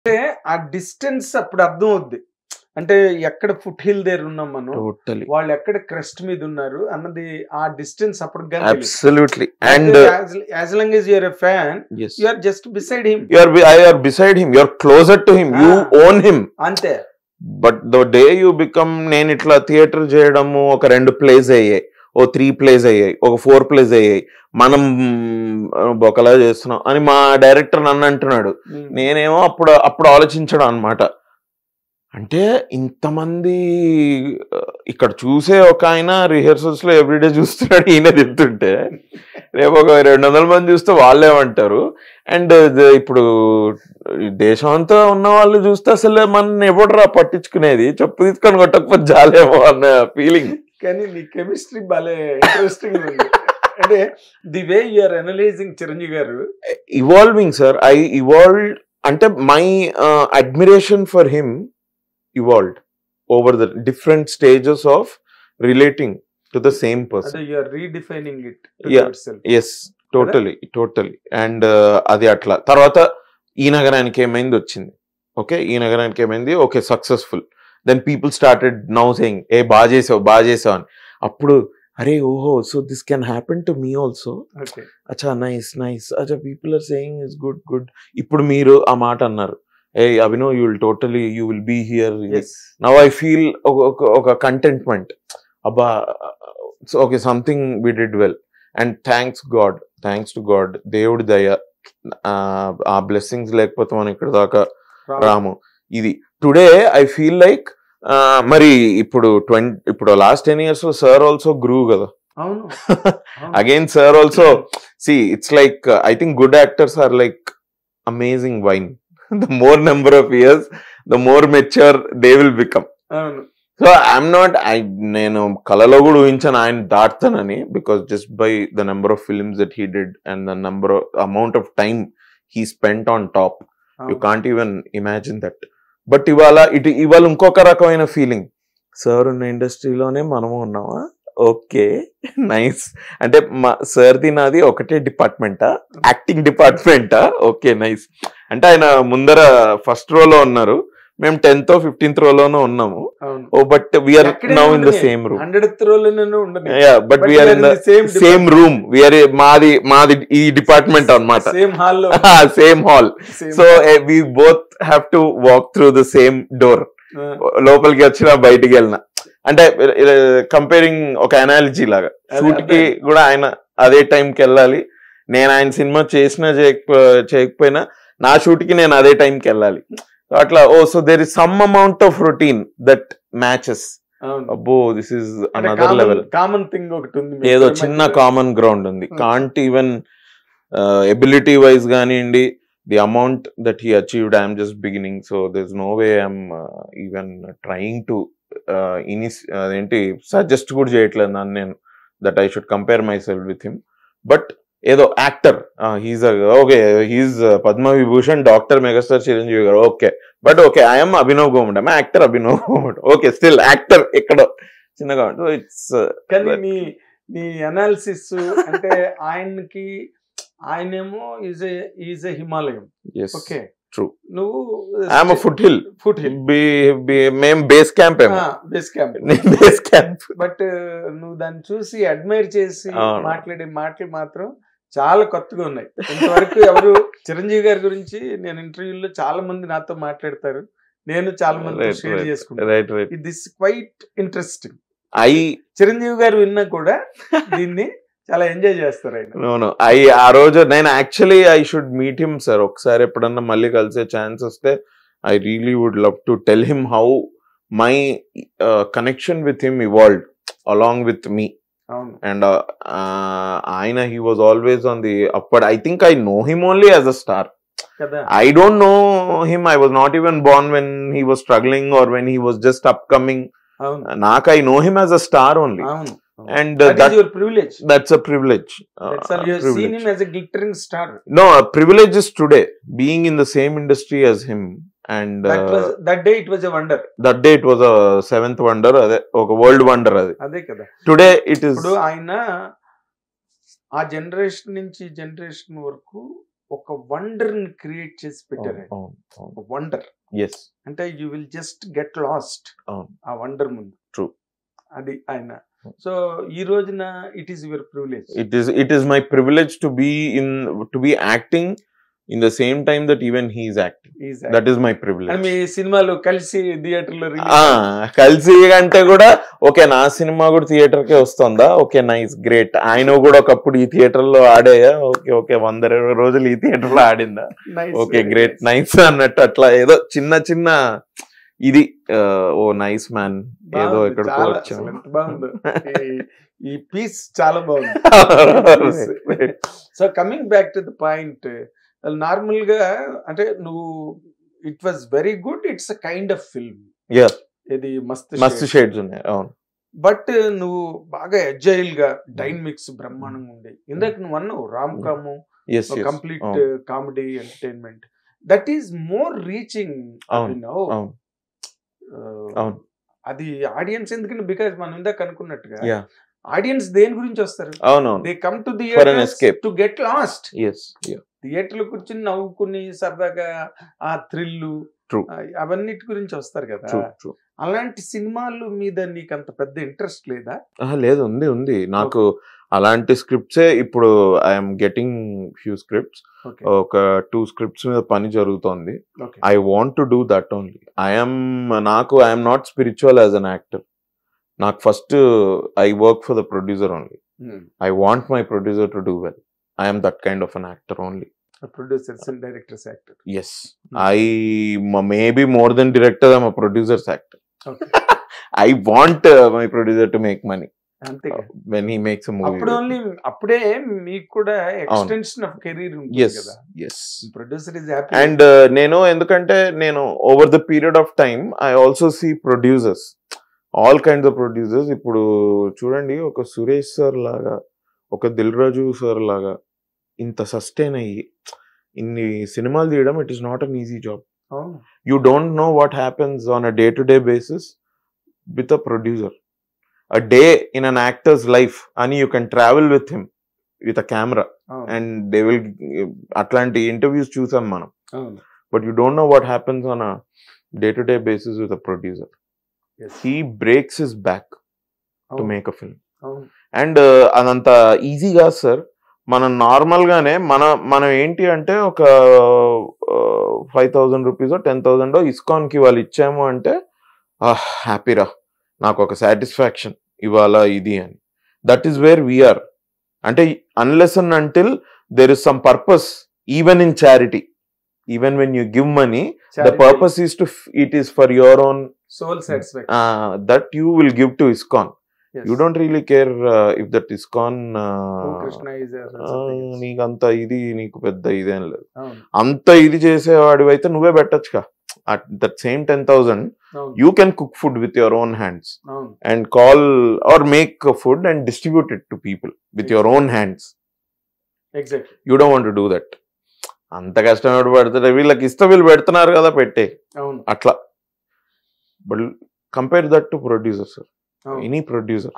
అంటే ఆ డిస్టెన్స్ అప్పుడు అర్థం అవుద్ది. అంటే ఎక్కడ ఫుట్ హిల్ దగ్గర ఉన్నాం మనం. టోటలీ వాళ్ళు ఎక్కడ క్రెస్ట్ మీద ఉన్నారు అన్నది ఆ డిస్టెన్స్ అప్పుడు absolutely. And as long as you're a fan, yes, you are just beside him. you are beside him, you are closer to him, you own him. అంతే. But the day you become, నేను ఇట్లా theatre చేయడము, ఒక 2 place అయ్యాయి, ఓ 3 place అయ్యాయి, ఒక 4 place అయ్యాయి, మనం ఒకలా చేస్తున్నాం అని మా డైరెక్టర్ నన్ను అంటున్నాడు. నేనేమో అప్పుడు ఆలోచించడం అనమాట. అంటే ఇంతమంది ఇక్కడ చూసే ఒక ఆయన రిహర్సల్స్ లో ఎవ్రీడే చూస్తున్నాడు, ఈయన తింటుంటే రేపు ఒక 200 మంది చూస్తే వాళ్ళేమంటారు. అండ్ ఇప్పుడు దేశం అంతా ఉన్న వాళ్ళు చూస్తే అసలు మన ఎవడరా పట్టించుకునేది, చెప్పు తీసుకొని కొట్టకపోతే జాలేమో అన్న ఫీలింగ్. కానీ నీ కెమిస్ట్రీ భలే ఇంట్రెస్టింగ్ ఉంది. అంటే the way you are analysing Chiranjeevi garu. Evolving sir, I evolved. అంటే my admiration for him evolved over the different stages of relating to the same person. So you are redefining it to Yeah. yourself. Yes, totally. And అది అట్లా తర్వాత ఈ నగరానికి ఏమైంది వచ్చింది. Okay, ఈ నగరానికి ఏమైంది, okay successful. Then people started now saying ఏ బాగా చేసావు అని. అప్పుడు అరే ఓహో, so this can happen to me also. అచ్చా నైస్ అచ్చా, people are saying is good. ఇప్పుడు మీరు ఆ మాట అన్నారు, hey Abhinav, you will be here. Yes. Now I feel a contentment abba. So okay, something we did well, and thanks to God, దేవుడి దయ, ఆ బ్లెస్సింగ్స్ లేకపోతే మనం ఇక్కడ దాకా రాము. ఇది టుడే ఐ ఫీల్ లైక్ మరి ఇప్పుడు లాస్ట్ 10 years లో సార్ ఆల్సో గ్రూ కదా. Again sir also see, it's like I think good actors are like amazing wine. The more number of years, the more mature they will become. So I'm not, నేను కళలో కూడా ఊహించాను ఆయన దాటుతానని, because just by the number of films that he did and the amount of time he spent on top, you can't even imagine that. But ఇవాళ ఇంకొక రకమైన feeling, sir ఉన్న ఇండస్ట్రీలోనే మనము ఉన్నామా, ఓకే నైస్. అంటే మా సార్ది నాది ఒకటే డిపార్ట్మెంటా, యాక్టింగ్ డిపార్ట్మెంటా, ఓకే నైస్. అంటే ఆయన ముందర ఫస్ట్ రోలో ఉన్నారు, మేము 10th or 15th రోలోనూ ఉన్నాము. Oh but we are now in the same room. But we are in the same room. మాది ఈ డిపార్ట్మెంట్ అన్నమాట, same hall. So we both have to walk through the same door. లోపలికి వచ్చినా బయటికి వెళ్ళినా, అంటే కంపేరింగ్ ఒక అనాలజీ లాగా, షూట్ కి కూడా ఆయన అదే టైంకి వెళ్ళాలి, నేను ఆయన సినిమా చేసినా చేయకపోయినా నా షూట్ కి నేను అదే టైంకి వెళ్ళాలి. అట్లా so there is some amount of routine that matches. అబ్బో this is another level. Common thing ఒకటి ఉంది, ఏదో చిన్న కామన్ గ్రౌండ్ ఉంది. కాంట్ ఈవెన్ ఎబిలిటీ వైజ్ కానివ్వండి, the amount that he achieved, I am just beginning, so there's no way I'm even trying to suggest good cheyatledu nanu nenu that I should compare myself with him. But ఏదో actor, he's Padma Vibhushan Dr. Megastar Chiranjeevi garu, okay, but okay, I am Abhinav Govand, I'm actor Abhinav Govand, okay, still actor ekkado chinnaga. So it's కానీ నీ analysis అంటే ఆయనేమో is a Himalayam. yes, okay, true. నువ్వు I'm foothill. మేము base camp but నువ్వు దాన్ని చూసి admire చేసి మాట్లాడే మాటలు మాత్రం చాలా కొత్తగా ఉన్నాయి. ఇంతవరకు ఎవరు చిరంజీవి గారి గురించి నేను ఇంటర్వ్యూలో చాలా మంది నాతో మాట్లాడతారు, నేను చాలా మంది షేర్ చేసుకుంటాను. This quite interesting. చిరంజీవి గారు విన్నా కూడా దీన్ని చాలా ఎంజాయ్ చేస్తారు ఆయన. ఆ రోజు నేను actually I should meet him sir ఒకసారి, ఎప్పుడన్నా మళ్ళీ కలిసే ఛాన్స్ వస్తే I really would love to tell him how my connection with him evolved along with me. And ఆయన he was always on the upward. I think I know him only as a star. I don't know him, I was not even born when he was struggling or when he was just upcoming. I know him as a star only. And that is your privilege. That's a privilege. That's all. You have seen him as a glittering star. No, a privilege is today being in the same industry as him. And that day it was a wonder. That day it was a 7th wonder, oka world wonder ade kada. Today it is. Ipudu ayana aa generation nunchi generation varaku ఒక wonder ని create చేసి పెట్టారు. Wonder అంటే you will just get lost ఆ wonder ముందు. True. అది ఆయన. So ఈ రోజున it is your privilege. It is my privilege to be acting in the same time that even he is acting. That is my privilege. మీ సినిమాలు కలిసి theatre లో కలిసి అంటే కూడా ఓకే నా సినిమా కూడా థియేటర్ కే వస్తుందా, ఓకే నైస్ గ్రేట్. ఆయన కూడా ఒకప్పుడు ఈ థియేటర్ లో ఆడాయా, ఓకే ఓకే 120 రోజులు ఈ థియేటర్ లో ఆడిందా, ఓకే గ్రేట్ నైస్ అన్నట్టు అట్లా ఏదో చిన్న చిన్న ఇది ఓ నైస్ మ్యాన్ ఏదో ఎక్కడికో వచ్చాం. బాగుంది ఈ పీస్, చాలా బాగుంది. So coming back to the point, normal గా అంటే నువ్వు it was very good, it's a kind of film. ఇది మస్తు షేడ్స్ ఉన్నాయి. అవును. బట్ నువ్వు బాగా ఎజైల్ గా డైనమిక్స్ బ్రహ్మాండంగా ఉండే. ఇందాక నువ్వు అన్నావు రామ్ కాము complete comedy entertainment, that is more reaching. అది ఆడియన్స్ ఎందుకంటే బికాజ్ మనం ఇందాక అనుకున్నట్టుగా ఆడియన్స్ దేని గురించి వస్తారు, they come to theatre to get lost. Theatre లో కూర్చుని నవ్వుకుని సరదాగా ఆ థ్రిల్లు అవన్నిటి గురించి వస్తారు కదా. అలాంటి సినిమాలు మీద నీకు అంత పెద్ద ఇంట్రెస్ట్ లేదా? లేదు, ఉంది నాకు అలాంటి స్క్రిప్ట్సే. ఇప్పుడు ఐఎమ్ గెటింగ్ ఫ్యూ స్క్రిప్ట్స్, ఒక 2 స్క్రిప్ట్స్ మీద పని జరుగుతోంది. I want to do that only. I'm not spiritual as an actor. నాకు first I work for the producer only. I want my producer to do well. I am that kind of an actor only. A producers and directors actor. Yes. I maybe more than director, I'm a producer's actor. Okay. I want my producer to make money. When he makes a movie. అప్పుడే మీకు కూడా extension of career ఉంటుంది కదా. Yes. Producer is happy. And నేను ఎందుకంటే నేను over the period of time I also see producers. All kinds of producers. ఇప్పుడు చూడండి, ఒక సురేష్ సార్ లాగా, ఒక దిల్ రాజు సార్ లాగా ఇంత సస్టైన్ అయ్యి ఇన్ని సినిమాలు తీయడం, it is not an easy job. You don't know what happens on a day to day basis with a producer. A day in an actor's life అని you can travel with him with a camera and they will, అట్లాంటి interviews చూసాం మనం. But you don't know what happens on a day to day basis with a producer. He breaks his back to make a film. And అదంత easy కాదు sir. మనం normal గానే మనం ఏంటి అంటే ఒక 5,000 రూపీస్ 10,000 ఇస్కాన్ కి వాళ్ళు ఇచ్చాము అంటే హ్యాపీరా, నాకు ఒక సాటిస్ఫాక్షన్ ఇవాళ ఇది అని. That is where we are. అంటే unless and until there is some purpose, even in charity, even when you give money, the purpose is to, it is for your own soul satisfaction, that you will give to ISKCON. Yes. You don't really care if that ISKCON Krishna is నీకు అంత ఇది, నీకు పెద్ద ఇదేం లేదు. అంత ఇది చేసేవాడివి అయితే నువ్వే పెట్టచ్చుగా. at that same 10,000 you can cook food with your own hands and call or make food and distribute it to people with your own hands. Exactly. You don't want to do that. అంత కష్టపడి పెడతారు, వీళ్ళకి ఇస్తే వీళ్ళు పెడుతున్నారు కదా పెట్టే అట్లా. But compare that to producer, sir. Any producer.